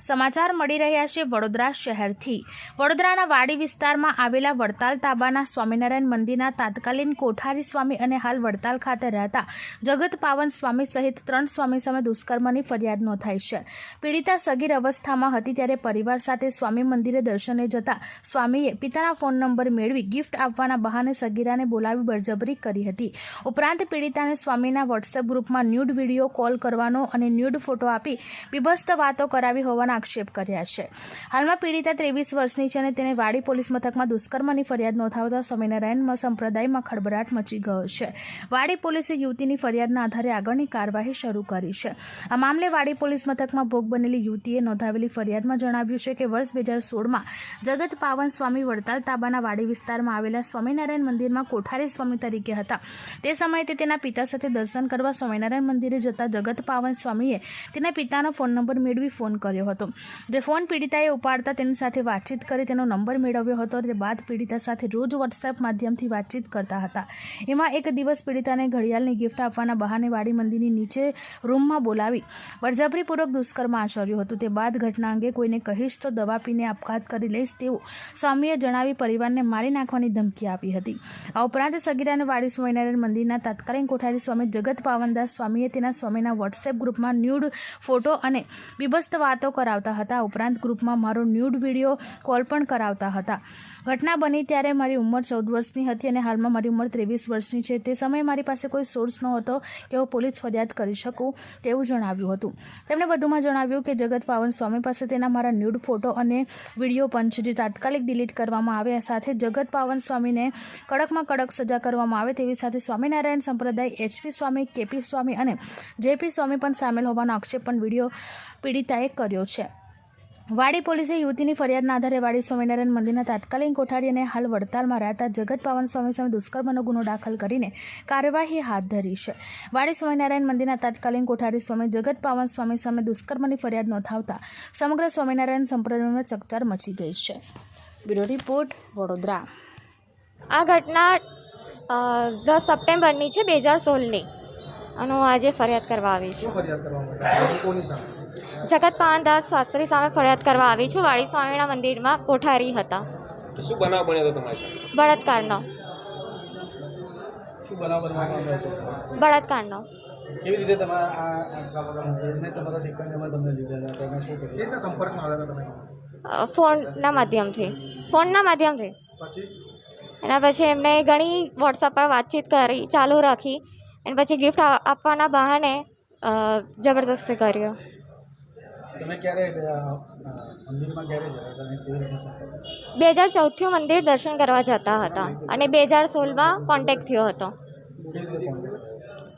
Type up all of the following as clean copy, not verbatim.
સમાચાર મળી રહ્યા છે વડોદરા શહેરથી। વડોદરાના વાડી વિસ્તારમાં આવેલા વડતાલ તાબાના સ્વામિનારાયણ મંદિરના તાત્કાલિન કોઠારી સ્વામી અને હાલ વડતાલ ખાતે રહેતા જગત પાવન સ્વામી સહિત 3 સ્વામી સામે દુષ્કર્મની ફરિયાદ નોંધાઈ છે। પીડિતા સગીર અવસ્થામાં હતી ત્યારે પરિવાર સાથે સ્વામી મંદિરે દર્શને જતા સ્વામીએ પિતાના ફોન નંબર મેળવી ગિફ્ટ આપવાના બહાને સગીરાને બોલાવી બળજબરી કરી હતી। ઉપરાંત પીડિતાને સ્વામીના વોટ્સએપ ગ્રુપમાં ન્યૂડ વિડીયો કોલ કરવાનો અને ન્યૂડ ફોટો આપી બીભત્સ વાતો કરાવી હોવાના આક્ષેપ કર્યા છે। હાલમાં પીડિતા 23 વર્ષની છે અને તેને વાડી પોલીસ મથકમાં દુષ્કર્મની ફરિયાદ નોંધાવતા સ્વામિનારાયણ સંપ્રદાયમાં ખળભળાટ મચી ગયો છે। વાડી પોલીસે યુવતીની ફરિયાદના આધારે આગળની કાર્યવાહી શરૂ કરી છે। આ મામલે વાડી પોલીસ મથકમાં ભોગ બનેલી યુવતીએ નોંધાવેલી ફરિયાદમાં જણાવ્યું છે કે વર્ષ 2016માં જગત પાવન સ્વામી વડતાલ તાબાના વાડી વિસ્તારમાં આવેલા સ્વામિનારાયણ મંદિરમાં કોઠારી સ્વામી તરીકે હતા। તે સમયે તે તેના પિતા સાથે દર્શન કરવા સ્વામિનારાયણ મંદિરે જતા જગત પાવન સ્વામીએ તેના પિતાનો ફોન નંબર મેળવી ફોન કર્યો હતો। તે ફોન પીડિતાએ ઉપાડતા તેની સાથે વાતચીત કરી તેનો નંબર મેળવ્યો હતો। તે બાદ પીડિતા સાથે રોજ વોટ્સએપ માધ્યમથી વાતચીત કરતા હતા। એમાં એક દિવસ પીડિતાને ઘડિયાળની ગિફ્ટ આપવાના બહાને વાડી મંદિરની નીચે રૂમમાં બોલાવી બળજબરીપૂર્વક દુષ્કર્મ આચર્યું હતું। તે બાદ ઘટના અંગે કોઈને કહીશ તો દવા પીને આપઘાત કરી લઈશ તેવું સ્વામીએ જણાવી પરિવારને મારી નાખવાની ધમકી આપી હતી। આ ઉપરાંત સગીરાને વાડી સ્વામિનારાયણ મંદિરના તાત્કાલિન કોઠારી સ્વામી જગત પાવનદાસ સ્વામીએ તેના સ્વામીના વોટ્સએપ ગ્રુપમાં ન્યૂડ ફોટો અને બીભત્સ વાતો કરાવતા હતા। ઉપરાંત ગ્રુપમાં મારો ન્યૂડ વિડીયો કોલ પણ કરાવતા હતા। ઘટના બની ત્યારે મારી ઉંમર 14 વર્ષની હતી અને હાલમાં મારી ઉંમર 23 વર્ષની છે। તે સમયે મારી પાસે કોઈ સોર્સ નહોતો કે હું પોલીસ ફરિયાદ કરી શકું તેવું જણાવ્યું હતું। તેમણે વધુમાં જણાવ્યું કે જગત પાવન સ્વામી પાસે તેના મારા ન્યૂડ ફોટો અને વિડીયો પણ છે જે તાત્કાલિક ડિલીટ કરવામાં આવે, સાથે જગત પાવન સ્વામીને કડકમાં કડક સજા કરવામાં આવે તેવી સાથે સ્વામિનારાયણ સંપ્રદાય HP સ્વામી, KP સ્વામી અને JP સ્વામી પણ સામેલ હોવાનો આક્ષેપ પણ વિડીયો પીડિતાએ કર્યો છે। વાડી પોલીસે યુવતીની ફરિયાદના આધારે વાડી સ્વામિનારાયણ મંદિરના તાત્કાલિન કોઠારી અને હાલ વડતાલમાં રહેતા જગત પાવન સ્વામી સામે દુષ્કર્મનો ગુનો દાખલ કરીને કાર્યવાહી હાથ ધરી છે। વાડી સ્વામિનારાયણ મંદિરના તાત્કાલિન કોઠારી સ્વામી જગત પાવન સ્વામી સામે દુષ્કર્મની ફરિયાદ નોંધાવતા સમગ્ર સ્વામિનારાયણ સંપ્રદાયમાં ચકચાર મચી ગઈ છે। Bureau report, Vadodara. આ ઘટના 10 સપ્ટેમ્બરની છે 2016ની અને હું આજે ફરિયાદ કરવા આવી છું। જગત પાવનદાસ શાસ્ત્રી સામે ફરિયાદ કરવા આવી છું। વાડી સ્વામીના મંદિરમાં કોઠારી હતા। શું બનાવ બન્યો હતો તમારી સાથે? બળાત્કારનો શું બનાવ બનવામાં આવ્યો હતો? બળાત્કારનો। કેવી રીતે તમારા તમારા સિક્વન્સમાં તમને લીધા હતા? તમે શું કર્યું? કેટલા સંપર્કમાં આવ્યા હતા તમે? ફોનના માધ્યમથી પછી એના પછી એમને ઘણી વોટ્સઅપ પર વાતચીત કરી, ચાલુ રાખી અને પછી ગિફ્ટ આપવાના બહાને જબરદસ્તી કર્યો। તમે ક્યારે મંદિરમાં ક્યારે જતા હતા? કેવી રીતે સંપર્ક? 2014થી મંદિર દર્શન કરવા જતા હતા અને 2016માં કોન્ટેક્ટ થયો હતો કેવી રીતે કોન્ટેક્ટ?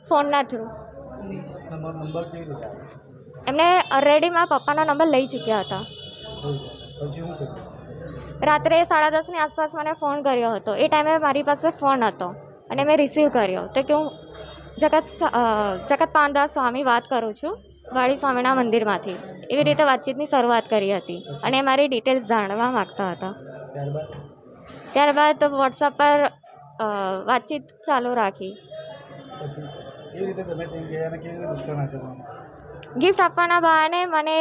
ફોનના થ્રુ। નંબર કેવી રીતે આવ્યો? એમને ઓલરેડી મારા પપ્પાના નંબર લઈ ચૂક્યા હતા। પછી શું કર્યું? રાત્રે 10:30ની આસપાસ મને ફોન કર્યો હતો। એ ટાઈમે મારી પાસે ફોન હતો અને મેં રિસીવ કર્યો તો કે હું જગત પાવનદાસ સ્વામી વાત કરું છું વાડી સ્વામીના મંદિરમાંથી। એવી રીતે વાતચીતની શરૂઆત કરી હતી અને મારી ડિટેલ્સ જાણવા માગતા હતા। ત્યારબાદ વોટ્સઅપ પર વાતચીત ચાલુ રાખી। ગિફ્ટ આપવાના બહાને મને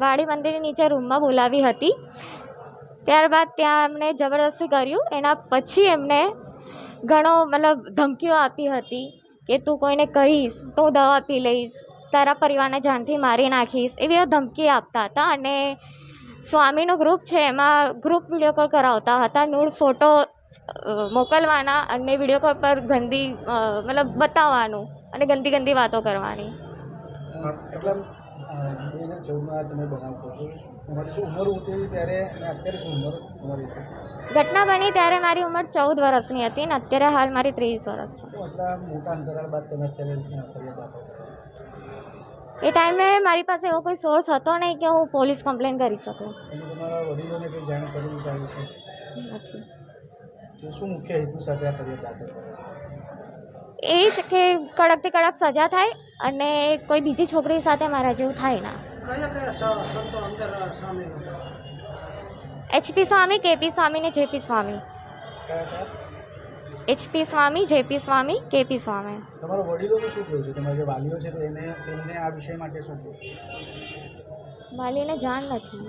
વાડી મંદિરની નીચે રૂમમાં બોલાવી હતી। ત્યારબાદ ત્યાં એમને જબરદસ્તી કર્યું। એના પછી એમને ઘણો ધમકીઓ આપી હતી કે તું કોઈને કહીશ તો હું દવા પી લઈશ, તારા પરિવારને જાનથી મારી નાખીશ, એવી ધમકી આપતા હતા। અને સ્વામીનું ગ્રુપ છે એમાં ગ્રુપ વિડીયો કોલ કરાવતા હતા, ન્યૂડ ફોટો મોકલવાના અને વિડીયો કોલ પર ગંદી બતાવવાનું અને ગંદી ગંદી વાતો કરવાની। ઘટના બની ત્યારે મારી ઉંમર 14 વર્ષની હતી અને અત્યારે હાલ મારી 30 વર્ષ છે। એ ટાઈમે મારી પાસે એવો કોઈ સોર્સ હતો નહીં કે હું પોલીસ કમ્પ્લેન કરી શકું। એ જ કે કડકથી કડક સજા થાય અને કોઈ બીજી છોકરી સાથે મારા જેવું થાય ના। HP સ્વામી, KP સ્વામી ને JP સ્વામી। HP સ્વામી, JP સ્વામી, KP સ્વામી। તમારા વડીલોનું શું કહેવું છે? તમારા જે વાલીઓ છે તેમને આ વિષય માટે શું કહેવું? વાલીને જાણ નથી.